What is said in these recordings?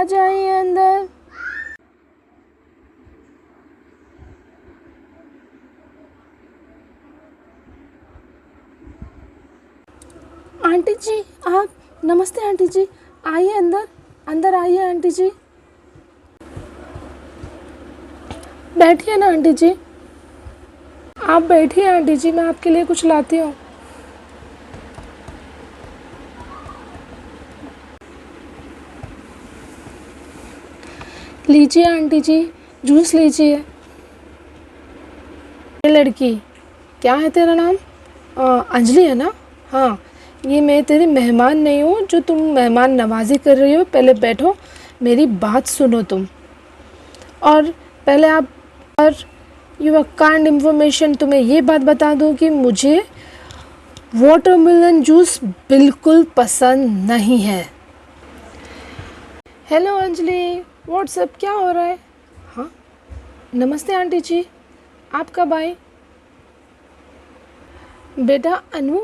आ जाइए अंदर। आंटी जी आप, नमस्ते आंटी जी, आइए अंदर, अंदर आइए आंटी जी। बैठिए ना आंटी जी, आप बैठिए आंटी जी, मैं आपके लिए कुछ लाती हूँ। लीजिए आंटी जी, जूस लीजिए। ये लड़की, क्या है तेरा नाम? अंजलि है ना? हाँ, ये मैं तेरी मेहमान नहीं हूँ जो तुम मेहमान नवाजी कर रही हो। पहले बैठो, मेरी बात सुनो तुम। और पहले आप, और यू काइंड इन्फॉर्मेशन, तुम्हें ये बात बता दूँ कि मुझे वाटरमेलन जूस बिल्कुल पसंद नहीं है। हेलो अंजलि, व्हाट्सअप, क्या हो रहा है? हाँ, नमस्ते आंटी जी, आप कब आए? बेटा अनु,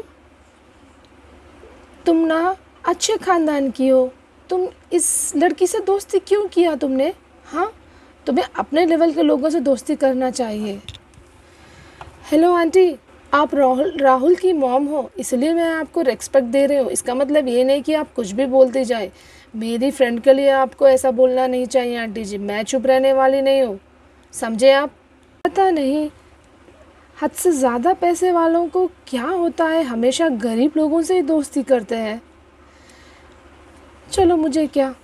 तुम ना अच्छे ख़ानदान की हो, तुम इस लड़की से दोस्ती क्यों किया तुमने? हाँ, तुम्हें अपने लेवल के लोगों से दोस्ती करना चाहिए। हेलो आंटी, आप राहुल राहुल की मॉम हो, इसलिए मैं आपको रेस्पेक्ट दे रही हूँ। इसका मतलब ये नहीं कि आप कुछ भी बोलते जाए। मेरी फ्रेंड के लिए आपको ऐसा बोलना नहीं चाहिए आंटी जी। मैं चुप रहने वाली नहीं हूँ, समझे आप? पता नहीं हद से ज़्यादा पैसे वालों को क्या होता है, हमेशा गरीब लोगों से ही दोस्ती करते हैं। चलो मुझे क्या,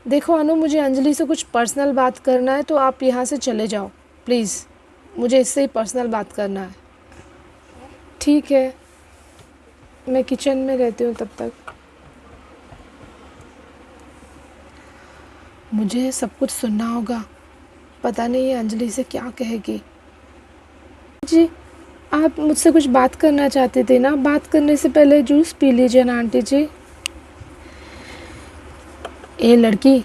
देखो अनु, मुझे अंजलि से कुछ पर्सनल बात करना है, तो आप यहाँ से चले जाओ प्लीज़। मुझे इससे ही पर्सनल बात करना है। ठीक है, मैं किचन में रहती हूँ तब तक। मुझे सब कुछ सुनना होगा, पता नहीं ये अंजलि से क्या कहेगी। जी, आप मुझसे कुछ बात करना चाहते थे ना? बात करने से पहले जूस पी लीजिए ना आंटी जी। ए लड़की,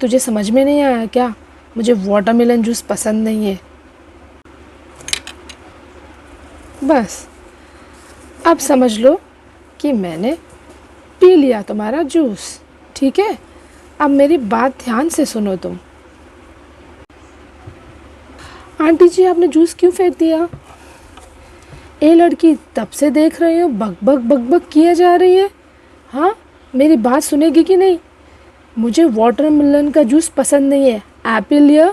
तुझे समझ में नहीं आया क्या? मुझे वाटरमेलन जूस पसंद नहीं है। बस अब समझ लो कि मैंने पी लिया तुम्हारा जूस, ठीक है? अब मेरी बात ध्यान से सुनो तुम। आंटी जी, आपने जूस क्यों फेंक दिया? ए लड़की, तब से देख रही हूँ बक बक बक बक किए जा रही है। हाँ, मेरी बात सुनेगी कि नहीं? मुझे वाटरमेलन का जूस पसंद नहीं है। एप्पल या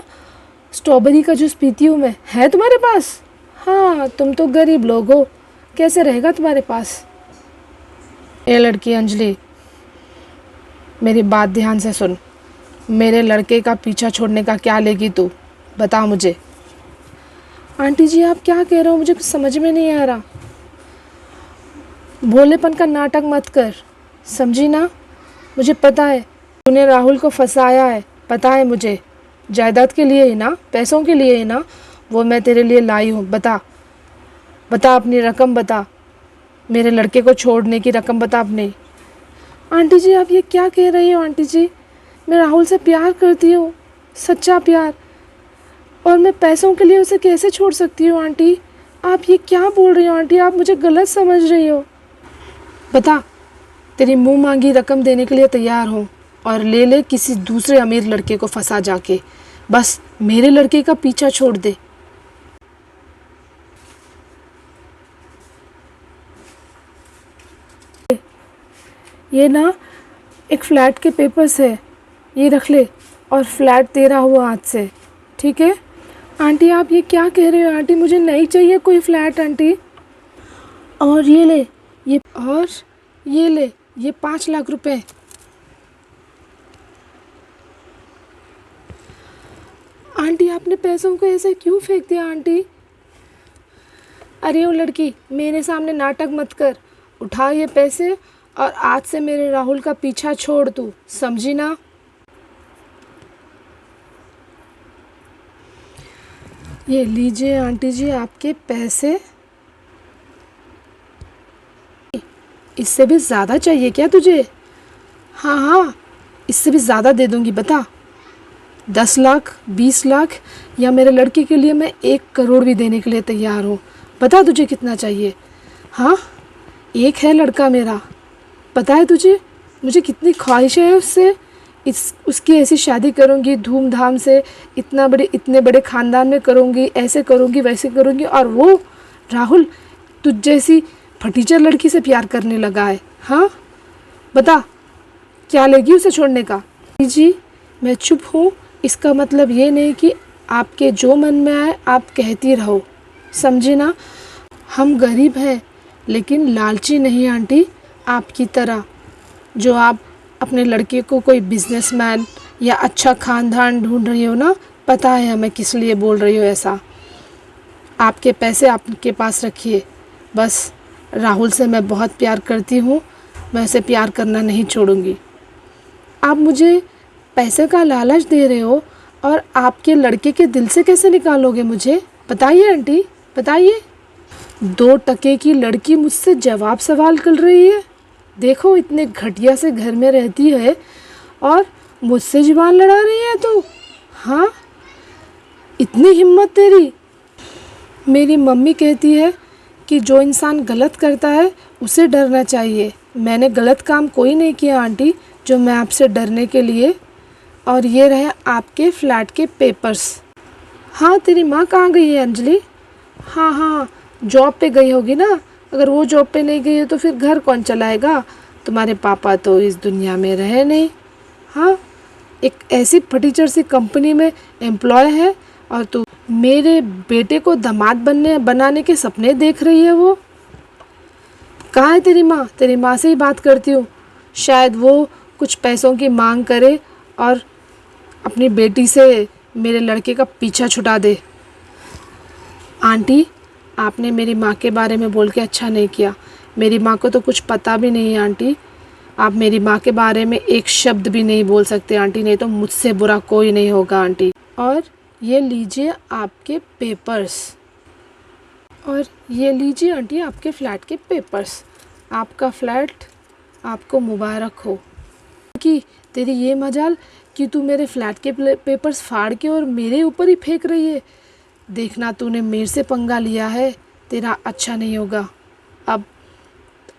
स्ट्रॉबेरी का जूस पीती हूँ मैं। है तुम्हारे पास? हाँ, तुम तो गरीब लोग हो, कैसे रहेगा तुम्हारे पास? ए लड़की अंजलि, मेरी बात ध्यान से सुन। मेरे लड़के का पीछा छोड़ने का क्या लेगी तू? बता मुझे। आंटी जी, आप क्या कह रहे हो? मुझे कुछ समझ में नहीं आ रहा। भोलेपन का नाटक मत कर, समझी ना? मुझे पता है तूने राहुल को फंसाया है, पता है मुझे। जायदाद के लिए ही ना, पैसों के लिए ही ना वो मैं तेरे लिए लाई हूँ। बता, बता अपनी रकम बता, मेरे लड़के को छोड़ने की रकम बता अपनी। आंटी जी, आप ये क्या कह रही हो? आंटी जी, मैं राहुल से प्यार करती हूँ, सच्चा प्यार, और मैं पैसों के लिए उसे कैसे छोड़ सकती हूँ? आंटी, आप ये क्या बोल रही हो? आंटी, आप मुझे गलत समझ रही हो। बता, तेरी मुंह मांगी रकम देने के लिए तैयार हूँ, और ले ले किसी दूसरे अमीर लड़के को फंसा जाके, बस मेरे लड़के का पीछा छोड़ दे। ये ना एक फ़्लैट के पेपर्स है, ये रख ले, और फ्लैट तेरा हुआ आज से, ठीक है? आंटी, आप ये क्या कह रहे हो? आंटी, मुझे नहीं चाहिए कोई फ्लैट आंटी। और ये ले, ये, और ये ले, ये 5 लाख रुपए। आंटी, आपने पैसों को ऐसे क्यों फेंक दिया आंटी? अरे ओ लड़की, मेरे सामने नाटक मत कर। उठा ये पैसे और आज से मेरे राहुल का पीछा छोड़ तू, समझी ना? ये लीजिए आंटी जी आपके पैसे। इससे भी ज़्यादा चाहिए क्या तुझे? हाँ हाँ, इससे भी ज़्यादा दे दूँगी, बता। 10 लाख, 20 लाख, या मेरे लड़के के लिए मैं 1 करोड़ भी देने के लिए तैयार हूँ। बता तुझे कितना चाहिए? हाँ, एक है लड़का मेरा, पता है तुझे मुझे कितनी ख्वाहिश है उससे। उसकी ऐसी शादी करूँगी धूमधाम से, इतने बड़े ख़ानदान में करूँगी, ऐसे करूँगी वैसे करूँगी, और वो राहुल तुझ जैसी फटीचर लड़की से प्यार करने लगा है। हाँ बता, क्या लेगी उसे छोड़ने का? जी मैं चुप हूँ, इसका मतलब ये नहीं कि आपके जो मन में आए आप कहती रहो, समझी ना। हम गरीब हैं लेकिन लालची नहीं आंटी, आपकी तरह। जो आप अपने लड़के को कोई बिजनेसमैन या अच्छा खानदान ढूंढ रही हो ना, पता है हमें किस लिए बोल रही हो ऐसा। आपके पैसे आपके पास रखिए बस। राहुल से मैं बहुत प्यार करती हूँ, मैं उसे प्यार करना नहीं छोड़ूंगी। आप मुझे पैसे का लालच दे रहे हो और आपके लड़के के दिल से कैसे निकालोगे मुझे? बताइए आंटी, बताइए। 2 टके की लड़की मुझसे जवाब सवाल कर रही है। देखो इतने घटिया से घर में रहती है और मुझसे जुबान लड़ा रही है तो। हाँ इतनी हिम्मत तेरी। मेरी मम्मी कहती है कि जो इंसान गलत करता है उसे डरना चाहिए। मैंने गलत काम कोई नहीं किया आंटी जो मैं आपसे डरने के लिए। और ये रहे आपके फ्लैट के पेपर्स। हाँ तेरी माँ कहाँ गई है अंजलि? हाँ जॉब पे गई होगी ना। अगर वो जॉब पे नहीं गई है तो फिर घर कौन चलाएगा? तुम्हारे पापा तो इस दुनिया में रहे नहीं। हाँ एक ऐसी फटीचर सी कंपनी में एम्प्लॉय है और तू मेरे बेटे को दामाद बनाने के सपने देख रही है। वो कहाँ है तेरी माँ? तेरी माँ से ही बात करती हूँ, शायद वो कुछ पैसों की मांग करे और अपनी बेटी से मेरे लड़के का पीछा छुटा दे। आंटी आपने मेरी माँ के बारे में बोल के अच्छा नहीं किया। मेरी माँ को तो कुछ पता भी नहीं है आंटी। आप मेरी माँ के बारे में एक शब्द भी नहीं बोल सकते आंटी, नहीं तो मुझसे बुरा कोई नहीं होगा आंटी। और ये लीजिए आपके पेपर्स, और ये लीजिए आंटी आपके फ़्लैट के पेपर्स। आपका फ़्लैट आपको मुबारक हो। कि तेरी ये मजाल कि तू मेरे फ्लैट के पेपर्स फाड़ के और मेरे ऊपर ही फेंक रही है। देखना तूने मेरे से पंगा लिया है, तेरा अच्छा नहीं होगा। अब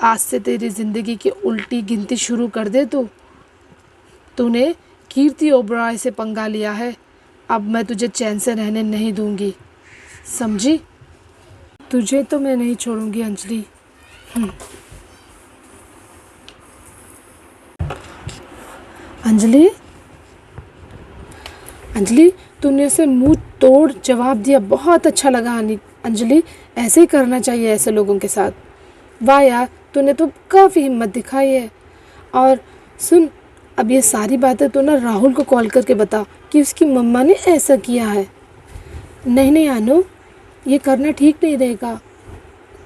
आज से तेरी ज़िंदगी की उल्टी गिनती शुरू कर दे। तूने कीर्ति ओबरॉय से पंगा लिया है, अब मैं तुझे चैन से रहने नहीं दूंगी, समझी? तुझे तो मैं नहीं छोड़ूंगी अंजलि। अंजलि अंजलि तूने उसे मुंह तोड़ जवाब दिया, बहुत अच्छा लगा अंजलि। ऐसे ही करना चाहिए ऐसे लोगों के साथ। वाह यार तूने तो काफ़ी हिम्मत दिखाई है। और सुन, अब ये सारी बातें तो ना राहुल को कॉल करके बता कि उसकी मम्मा ने ऐसा किया है। नहीं अनु, ये करना ठीक नहीं रहेगा।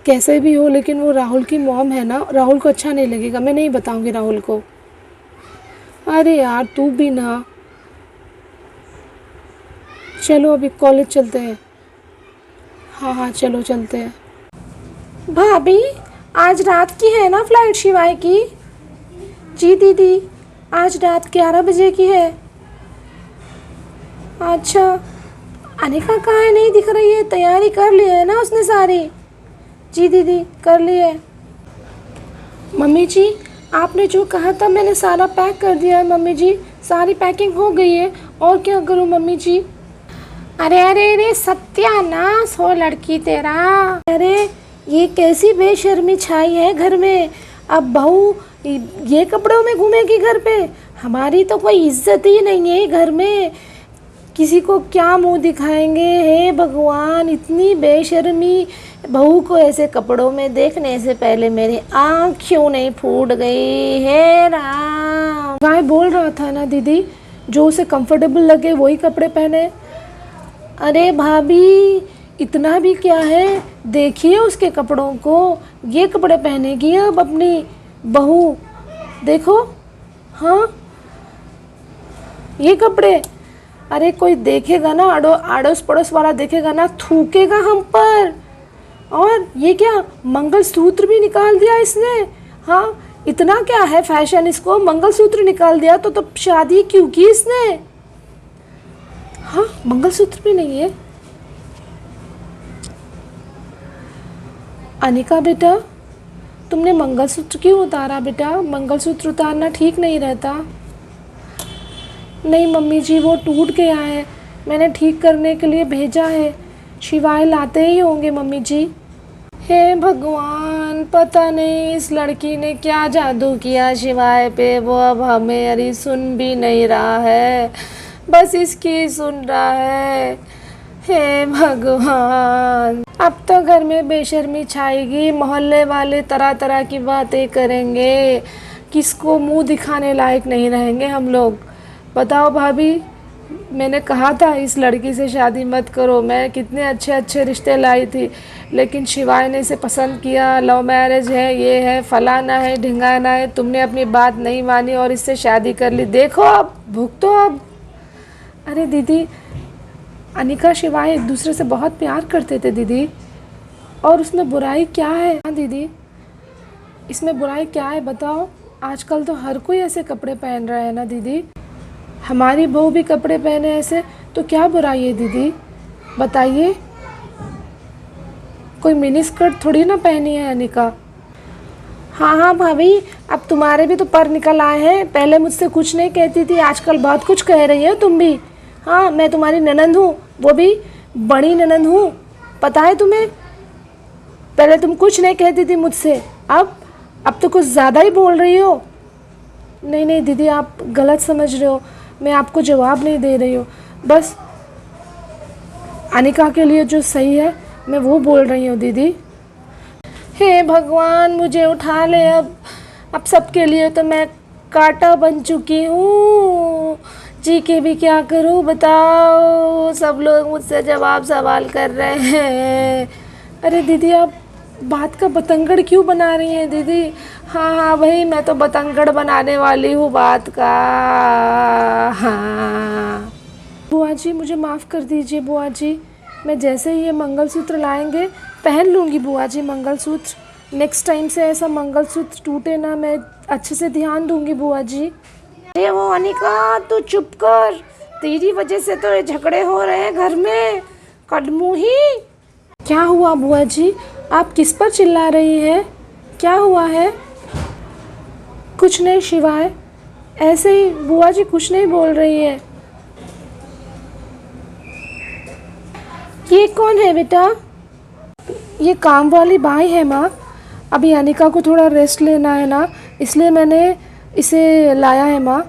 कैसे भी हो लेकिन वो राहुल की मॉम है ना, राहुल को अच्छा नहीं लगेगा। मैं नहीं बताऊंगी राहुल को। अरे यार तू भी ना। चलो अभी कॉलेज चलते हैं। हाँ चलो चलते हैं। भाभी आज रात की है ना फ्लाइट शिवाय की? जी दीदी आज रात 11 बजे की है। अच्छा अनिका कहाँ है? नहीं दिख रही है। तैयारी कर ली है ना उसने सारी? जी दीदी कर ली है। मम्मी जी आपने जो कहा था मैंने सारा पैक कर दिया है मम्मी जी, सारी पैकिंग हो गई है। और क्या करूँ मम्मी जी? अरे सत्यानाश हो लड़की तेरा। अरे ये कैसी बेशर्मी छाई है घर में। अब बहू ये कपड़ों में घूमेगी घर पे? हमारी तो कोई इज्जत ही नहीं है घर में। किसी को क्या मुंह दिखाएंगे? हे भगवान इतनी बेशर्मी। बहू को ऐसे कपड़ों में देखने से पहले मेरी आँख क्यों नहीं फूट गई? हे राम। भाई बोल रहा था ना दीदी, जो उसे कंफर्टेबल लगे वही कपड़े पहने। अरे भाभी इतना भी क्या है, देखिए उसके कपड़ों को। ये कपड़े पहनेगी अब अपनी बहू, देखो। हाँ ये कपड़े, अरे कोई देखेगा ना, अड़ोस पड़ोस वाला देखेगा ना, थूकेगा हम पर। और ये क्या, मंगलसूत्र भी निकाल दिया इसने। हाँ इतना क्या है फैशन इसको, मंगलसूत्र निकाल दिया तो शादी क्यों की इसने? हाँ मंगलसूत्र भी नहीं है। अनिका बेटा तुमने मंगलसूत्र क्यों उतारा बेटा? मंगलसूत्र उतारना ठीक नहीं रहता। नहीं मम्मी जी, वो टूट गया है, मैंने ठीक करने के लिए भेजा है, शिवाय लाते ही होंगे मम्मी जी। हे भगवान, पता नहीं इस लड़की ने क्या जादू किया शिवाय पे, वो अब हमें सुन भी नहीं रहा है, बस इसकी सुन रहा है। हे भगवान, अब तो घर में बेशर्मी छाएगी, मोहल्ले वाले तरह तरह की बातें करेंगे, किसको मुंह दिखाने लायक नहीं रहेंगे हम लोग। बताओ भाभी, मैंने कहा था इस लड़की से शादी मत करो, मैं कितने अच्छे अच्छे रिश्ते लाई थी, लेकिन शिवाय ने इसे पसंद किया, लव मैरिज है, ये है, फलाना है, ढिंगाना है, तुमने अपनी बात नहीं मानी और इससे शादी कर ली, देखो अब भुगतो अब। अरे दीदी, अनिका शिवाय एक दूसरे से बहुत प्यार करते थे दीदी, और उसमें बुराई क्या है? हाँ दीदी, इसमें बुराई क्या है बताओ? आजकल तो हर कोई ऐसे कपड़े पहन रहा है ना दीदी, हमारी बहू भी कपड़े पहने ऐसे, तो क्या बुराई है दीदी बताइए? कोई मिनी स्कर्ट थोड़ी ना पहनी है अनिका। हाँ हाँ भाभी, अब तुम्हारे भी तो पर निकल आए हैं, पहले मुझसे कुछ नहीं कहती थी, आजकल बहुत कुछ कह रही हो तुम भी। हाँ, मैं तुम्हारी ननंद हूँ, वो भी बड़ी ननंद हूँ, पता है तुम्हें? पहले तुम कुछ नहीं कहती थी मुझसे, अब तो कुछ ज़्यादा ही बोल रही हो। नहीं नहीं दीदी, आप गलत समझ रहे हो, मैं आपको जवाब नहीं दे रही हूँ, बस अनिका के लिए जो सही है मैं वो बोल रही हूँ दीदी। हे भगवान, मुझे उठा ले अब सबके लिए तो मैं कांटा बन चुकी हूँ, जी के भी क्या करूँ बताओ, सब लोग मुझसे जवाब सवाल कर रहे हैं। अरे दीदी, आप बात का बतंगड़ क्यों बना रही हैं दीदी? हाँ हाँ भाई, मैं तो बतंगड़ बनाने वाली हूँ बात का। हाँ बुआ जी, मुझे माफ़ कर दीजिए बुआ जी, मैं जैसे ही ये मंगलसूत्र लाएंगे पहन लूँगी बुआ जी मंगलसूत्र, नेक्स्ट टाइम से ऐसा मंगलसूत्र टूटे ना, मैं अच्छे से ध्यान दूँगी बुआ जी। अरे वो अनिका, तू चुप कर, तेरी वजह से तो ये झगड़े हो रहे हैं घर में, कदमू ही। क्या हुआ बुआ जी, आप किस पर चिल्ला रही हैं? क्या हुआ है? कुछ नहीं शिवाय, ऐसे ही बुआ जी कुछ नहीं बोल रही है। ये कौन है बेटा? ये काम वाली बाई है माँ, अभी अनिका को थोड़ा रेस्ट लेना है ना, इसलिए मैंने इसे लाया है माँ,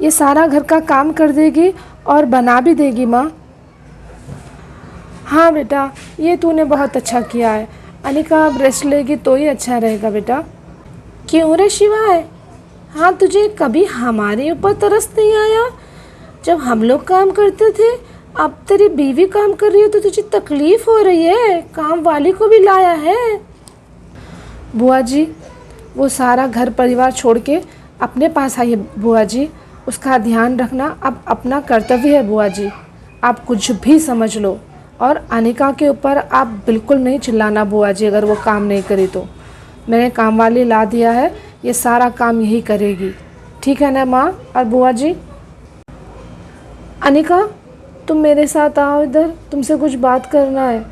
ये सारा घर का काम कर देगी और बना भी देगी माँ। हाँ बेटा, ये तूने बहुत अच्छा किया है, अनिका अब रेस्ट लेगी तो ही अच्छा रहेगा बेटा। क्यों रे शिवाय, हाँ तुझे कभी हमारे ऊपर तरस नहीं आया? जब हम लोग काम करते थे, अब तेरी बीवी काम कर रही है तो तुझे तकलीफ हो रही है, काम वाली को भी लाया है। बुआ जी, वो सारा घर परिवार छोड़ के अपने पास आई है बुआ जी, उसका ध्यान रखना अब अपना कर्तव्य है बुआ जी, आप कुछ भी समझ लो, और अनिका के ऊपर आप बिल्कुल नहीं चिल्लाना बुआ जी, अगर वो काम नहीं करी तो। मैंने काम वाली ला दिया है, ये सारा काम यही करेगी, ठीक है ना माँ और बुआ जी? अनिका, तुम मेरे साथ आओ इधर, तुमसे कुछ बात करना है।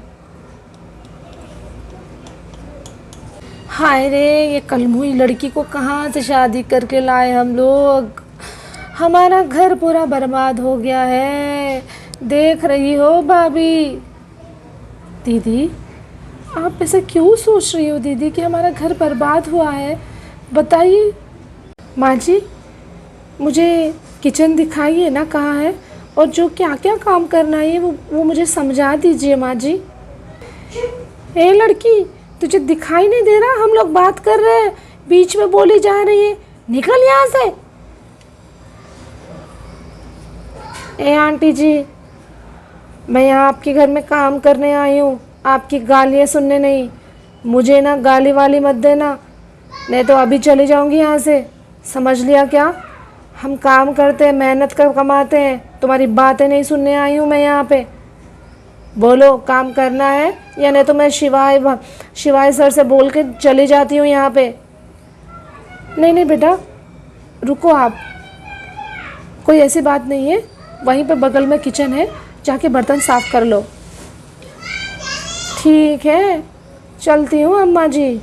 हाय रे, ये कलमुई लड़की को कहाँ से शादी करके लाए हम लोग, हमारा घर पूरा बर्बाद हो गया है, देख रही हो भाभी। दीदी, आप ऐसे क्यों सोच रही हो दीदी कि हमारा घर बर्बाद हुआ है, बताइए। माँ जी, मुझे किचन दिखाइए ना कहाँ है, और जो क्या क्या काम करना है वो मुझे समझा दीजिए माँ जी। ए लड़की, तुझे दिखाई नहीं दे रहा हम लोग बात कर रहे हैं, बीच में बोली जा रही है, निकल यहाँ से। ए आंटी जी, मैं यहाँ आपके घर में काम करने आई हूँ, आपकी गालियाँ सुनने नहीं, मुझे ना गाली वाली मत देना, नहीं तो अभी चली जाऊँगी यहाँ से, समझ लिया क्या? हम काम करते हैं, मेहनत कर कमाते हैं, तुम्हारी बातें नहीं सुनने आई हूँ मैं यहाँ पे। बोलो काम करना है या नहीं तो मैं शिवाय सर से बोल के चली जाती हूँ यहाँ पे। नहीं नहीं बेटा, रुको आप, कोई ऐसी बात नहीं है, वहीं पे बगल में किचन है, जाके बर्तन साफ़ कर लो। ठीक है, चलती हूँ अम्मा जी।